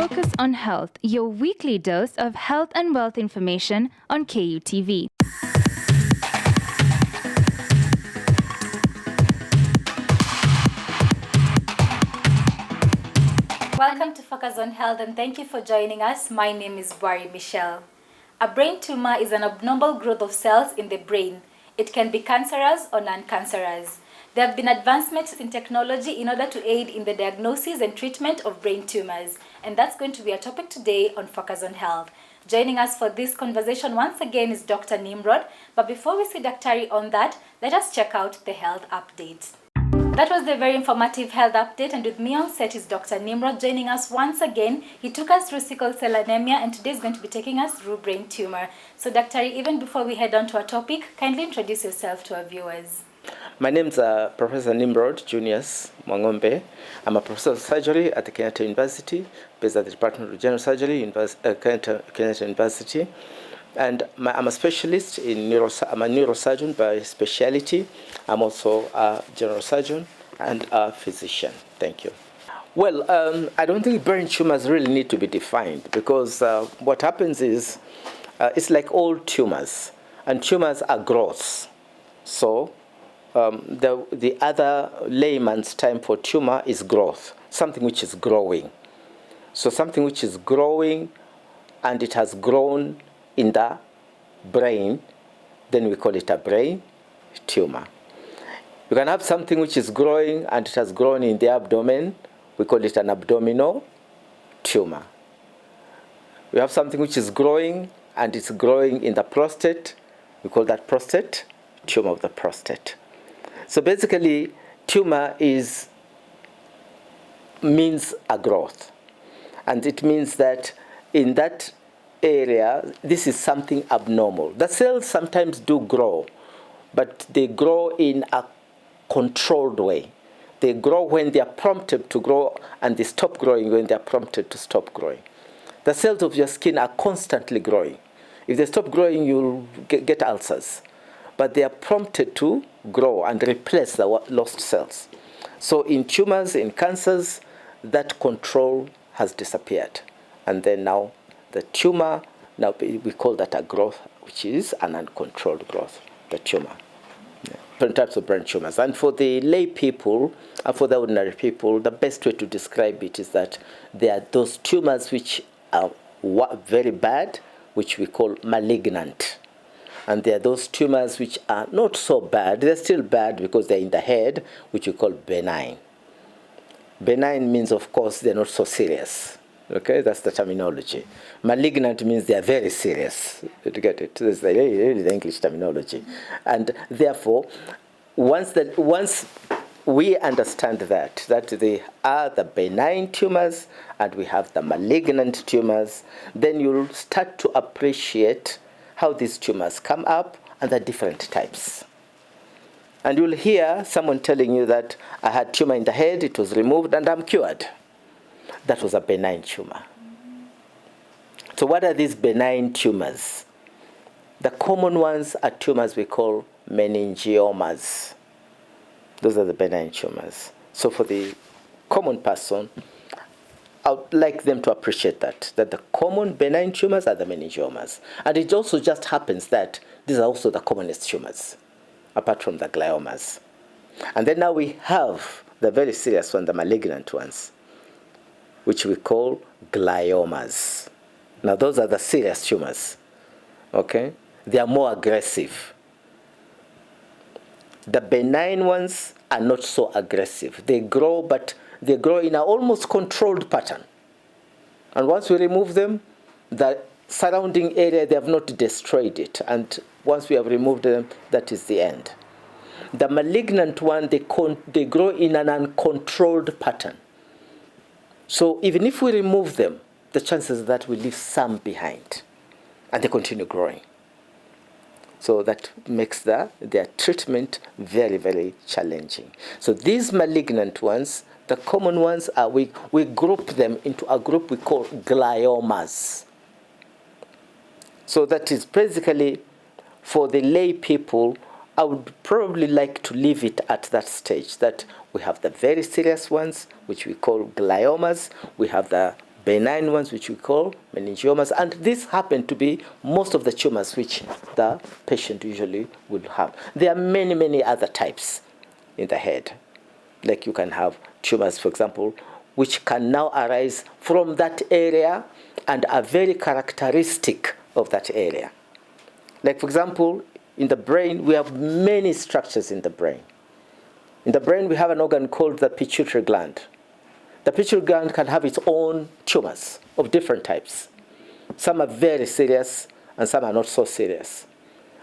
Focus on Health, your weekly dose of health and wealth information on KUTV. Welcome to Focus on Health and thank you for joining us. My name is Barry Michelle. A brain tumor is an abnormal growth of cells in the brain. It can be cancerous or non-cancerous. There have been advancements in technology in order to aid in the diagnosis and treatment of brain tumors. And that's going to be our topic today on Focus on Health. Joining us for this conversation once again is Dr. NIMROD. But before we see Dr. on that, let us check out the health update. That was the very informative health update, and with me on set is Dr. NIMROD joining us once again. He took us through sickle cell anemia and today is going to be taking us through brain tumor. So Dr. even before we head on to our topic, kindly introduce yourself to our viewers. My name is Professor NIMROD Junius MWANGO'MBE. I'm a professor of surgery at the Kenyatta University, based at the Department of General Surgery, Kenyatta University. And I'm a specialist in I'm a neurosurgeon by specialty. I'm also a general surgeon and a physician. Thank you. Well, I don't think brain tumors really need to be defined because what happens is it's like all tumors, and tumors are growths. So the other layman's term for tumor is growth, something which is growing. So something which is growing and it has grown in the brain, then we call it a brain tumor. You can have something which is growing and it has grown in the abdomen, we call it an abdominal tumor. We have something which is growing and it's growing in the prostate, we call that prostate tumor of the prostate. So basically, tumor means a growth, and it means that in that area, this is something abnormal. The cells sometimes do grow, but they grow in a controlled way. They grow when they are prompted to grow, and they stop growing when they are prompted to stop growing. The cells of your skin are constantly growing. If they stop growing, you'll get ulcers. But they are prompted to grow and replace the lost cells. So in tumors, in cancers, that control has disappeared. And then now the tumor, now we call that a growth, which is an uncontrolled growth, the tumor. Different types of brain tumors. And for the lay people, for the ordinary people, the best way to describe it is that there are those tumors which are very bad, which we call malignant. And there are those tumors which are not so bad. They're still bad because they're in the head, which we call benign. Benign means, of course, they're not so serious. Okay, that's the terminology. Malignant means they are very serious. You get it? That's really the English terminology. And therefore, once we understand that they are the benign tumors and we have the malignant tumors, then you'll start to appreciate how these tumors come up and the different types. And you'll hear someone telling you that I had tumor in the head, it was removed, and I'm cured. That was a benign tumor. So what are these benign tumors? The common ones are tumors we call meningiomas. Those are the benign tumors. So for the common person, I would like them to appreciate that the common benign tumors are the meningiomas. And it also just happens that these are also the commonest tumors, apart from the gliomas. And then now we have the very serious one, the malignant ones, which we call gliomas. Now those are the serious tumors, okay? They are more aggressive. The benign ones are not so aggressive. They grow, but they grow in an almost controlled pattern. And once we remove them, the surrounding area, they have not destroyed it. And once we have removed them, that is the end. The malignant one, they grow in an uncontrolled pattern. So even if we remove them, the chances that we leave some behind, and they continue growing. So that makes their treatment very, very challenging. So these malignant ones, the common ones, are we group them into a group we call gliomas. So that is basically, for the lay people, I would probably like to leave it at that stage, that we have the very serious ones, which we call gliomas. We have the benign ones, which we call meningiomas, and these happen to be most of the tumors which the patient usually will have. There are many, many other types in the head. Like you can have tumors, for example, which can now arise from that area and are very characteristic of that area. Like, for example, in the brain, we have many structures in the brain. In the brain, we have an organ called the pituitary gland. The pituitary gland can have its own tumors of different types. Some are very serious, and some are not so serious.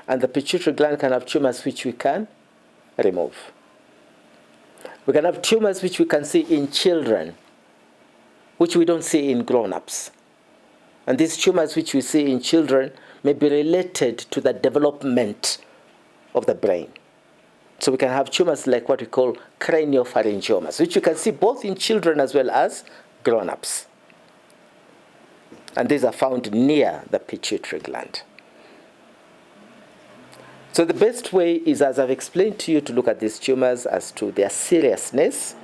And the pituitary gland can have tumors which we can remove. We can have tumors which we can see in children, which we don't see in grown-ups. And these tumors which we see in children may be related to the development of the brain. So we can have tumors like what we call craniopharyngiomas, which you can see both in children as well as grown-ups. And these are found near the pituitary gland. So the best way is, as I've explained to you, to look at these tumors as to their seriousness.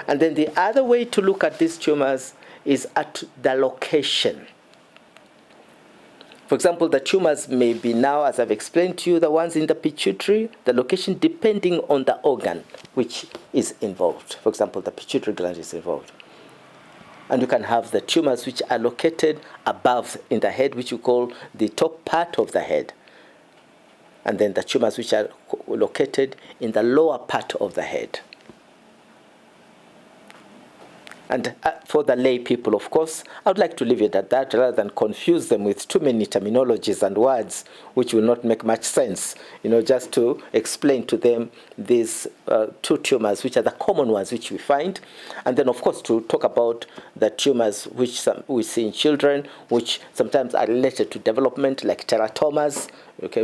And then the other way to look at these tumors is at the location. For example, the tumors may be now, as I've explained to you, the ones in the pituitary, the location depending on the organ which is involved. For example, the pituitary gland is involved. And you can have the tumors which are located above in the head, which you call the top part of the head. And then the tumors which are located in the lower part of the head. And for the lay people, of course, I would like to leave it at that rather than confuse them with too many terminologies and words which will not make much sense, just to explain to them these two tumors, which are the common ones which we find. And then, of course, to talk about the tumors which we see in children, which sometimes are related to development, like teratomas, okay,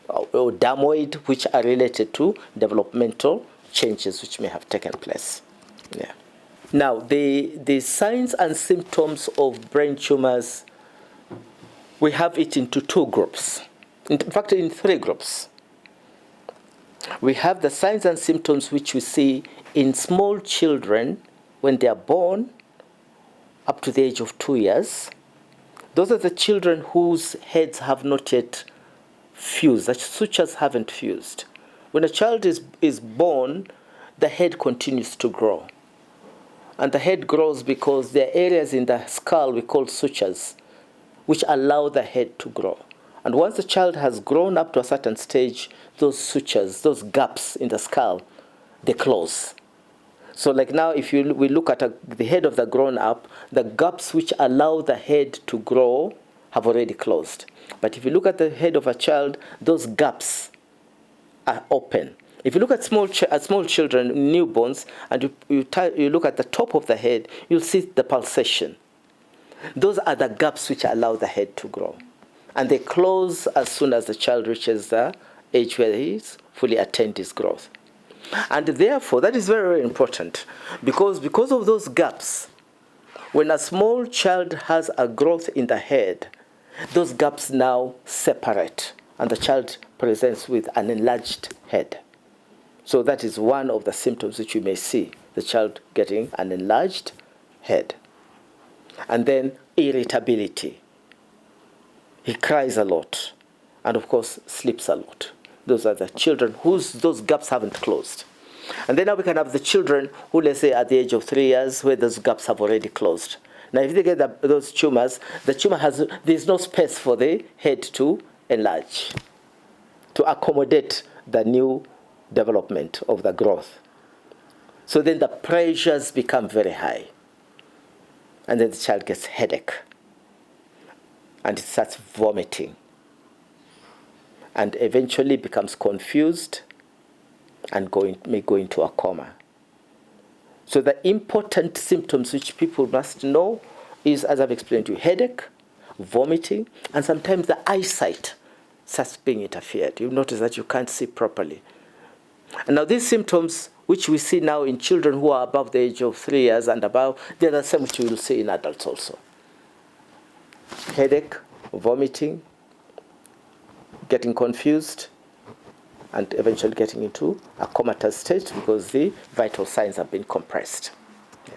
or dermoid, which are related to developmental changes which may have taken place. Yeah. Now, the signs and symptoms of brain tumors, we have it into two groups. In fact, in three groups. We have the signs and symptoms which we see in small children when they are born up to the age of 2 years. Those are the children whose heads have not yet fused, the sutures haven't fused. When a child is born, the head continues to grow. And the head grows because there are areas in the skull we call sutures, which allow the head to grow. And once the child has grown up to a certain stage, those sutures, those gaps in the skull, they close. So like now, if we look at the head of the grown-up, the gaps which allow the head to grow have already closed. But if you look at the head of a child, those gaps are open. If you look at small children, newborns, and you look at the top of the head, you'll see the pulsation. Those are the gaps which allow the head to grow. And they close as soon as the child reaches the age where he's fully attained his growth. And therefore, that is very, very important, because of those gaps, when a small child has a growth in the head, those gaps now separate, and the child presents with an enlarged head. So that is one of the symptoms which you may see, the child getting an enlarged head. And then irritability. He cries a lot, and of course sleeps a lot. Those are the children those gaps haven't closed. And then now we can have the children who, let's say, at the age of 3 years, where those gaps have already closed. Now, if they get those tumors, the tumor there's no space for the head to enlarge, to accommodate the new development of the growth. So then the pressures become very high. And then the child gets headache. And it starts vomiting. And eventually becomes confused and may go into a coma. So the important symptoms which people must know is, as I've explained to you, headache, vomiting, and sometimes the eyesight starts being interfered. You notice that you can't see properly. And now these symptoms, which we see now in children who are above the age of 3 years and above, they're the same which we will see in adults also. Headache, vomiting, getting confused, and eventually getting into a comatose state because the vital signs have been compressed. Yeah.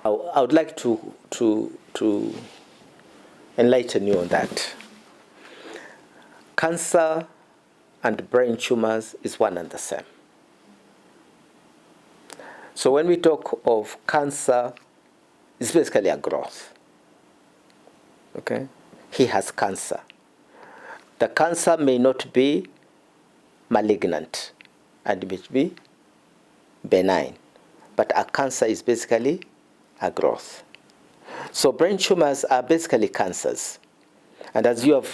I would like to enlighten you on that. Cancer and brain tumors is one and the same. So when we talk of cancer, it's basically a growth. Okay? He has cancer. The cancer may not be malignant, and it may be benign, but a cancer is basically a growth. So brain tumors are basically cancers. And as you have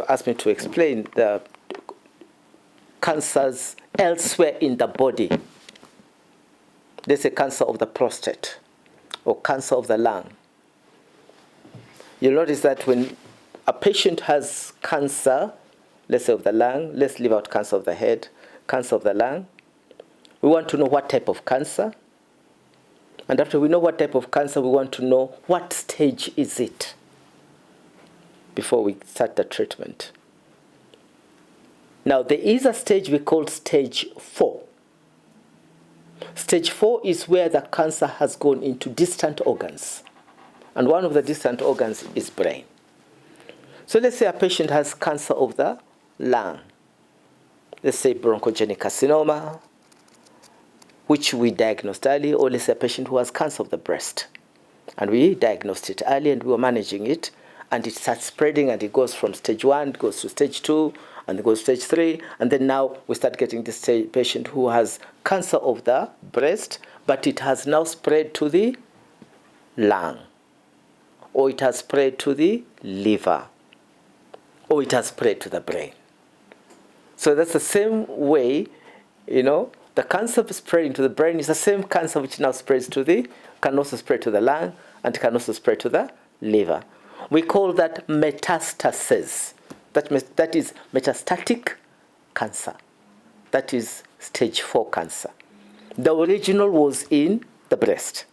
asked me to explain, the cancers elsewhere in the body, there's a cancer of the prostate or cancer of the lung. You'll notice that when a patient has cancer, let's say of the lung, let's leave out cancer of the head, cancer of the lung, we want to know what type of cancer. And after we know what type of cancer, we want to know what stage is it before we start the treatment. Now, there is a stage we call stage 4. Stage 4 is where the cancer has gone into distant organs. And one of the distant organs is brain. So let's say a patient has cancer of the lung. Let's say bronchogenic carcinoma, which we diagnosed early, or let's say a patient who has cancer of the breast. And we diagnosed it early and we were managing it, and it starts spreading and it goes from stage 1, it goes to stage 2, and it goes to stage 3, and then now we start getting this patient who has cancer of the breast, but it has now spread to the lung, or it has spread to the liver, or it has spread to the brain. So that's the same way, the cancer spreading to the brain is the same cancer which now spreads to can also spread to the lung, and can also spread to the liver. We call that metastasis. That is metastatic cancer. That is stage 4 cancer. The original was in the breast.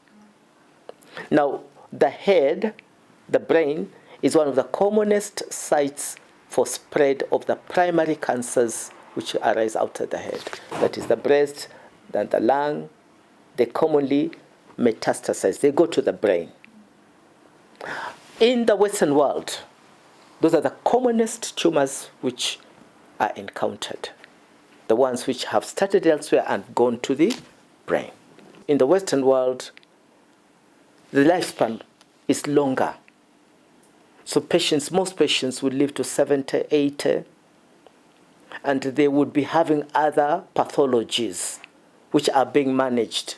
Now, the head, the brain, is one of the commonest sites for spread of the primary cancers which arise outside the head. That is the breast, then the lung. They commonly metastasize. They go to the brain. In the Western world, those are the commonest tumors which are encountered, the ones which have started elsewhere and gone to the brain. In the Western world, the lifespan is longer. So most patients would live to 70, 80, and they would be having other pathologies which are being managed,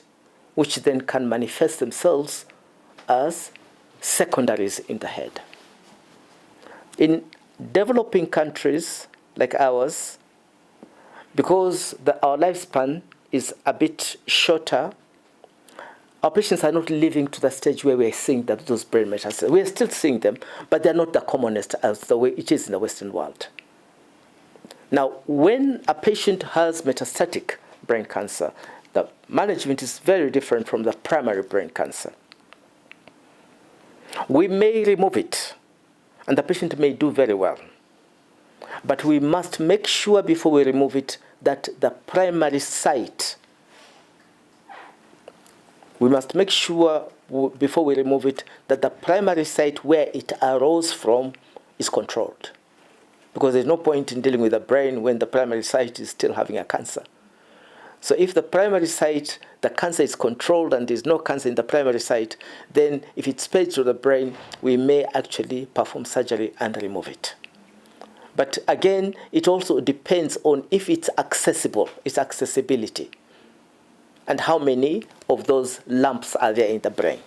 which then can manifest themselves as secondaries in the head. In developing countries like ours, because our lifespan is a bit shorter, our patients are not living to the stage where we're seeing those brain metastases. We're still seeing them, but they're not the commonest as the way it is in the Western world. Now, when a patient has metastatic brain cancer, the management is very different from the primary brain cancer. We may remove it, and the patient may do very well. But we must make sure before we remove it that the primary site, we must make sure before we remove it that the primary site where it arose from is controlled. Because there's no point in dealing with the brain when the primary site is still having a cancer. So if the primary site, the cancer is controlled and there's no cancer in the primary site, then if it spreads to the brain, we may actually perform surgery and remove it. But again, it also depends on if it's accessible, its accessibility, and how many of those lumps are there in the brain.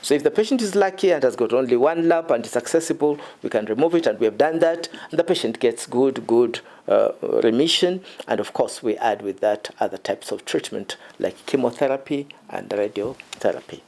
So if the patient is lucky and has got only one lump and it's accessible, we can remove it, and we have done that, and the patient gets good remission, and of course we add with that other types of treatment like chemotherapy and radiotherapy.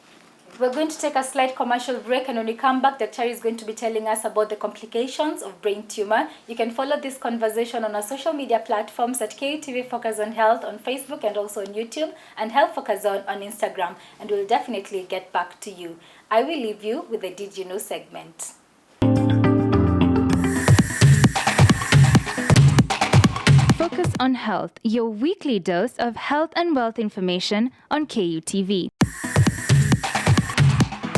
We're going to take a slight commercial break, and when we come back, Dr. is going to be telling us about the complications of brain tumor. You can follow this conversation on our social media platforms at KUTV Focus on Health on Facebook and also on YouTube, and Health Focus on Instagram, and we'll definitely get back to you. I will leave you with the Did You Know segment. Focus on Health, your weekly dose of health and wealth information on KUTV.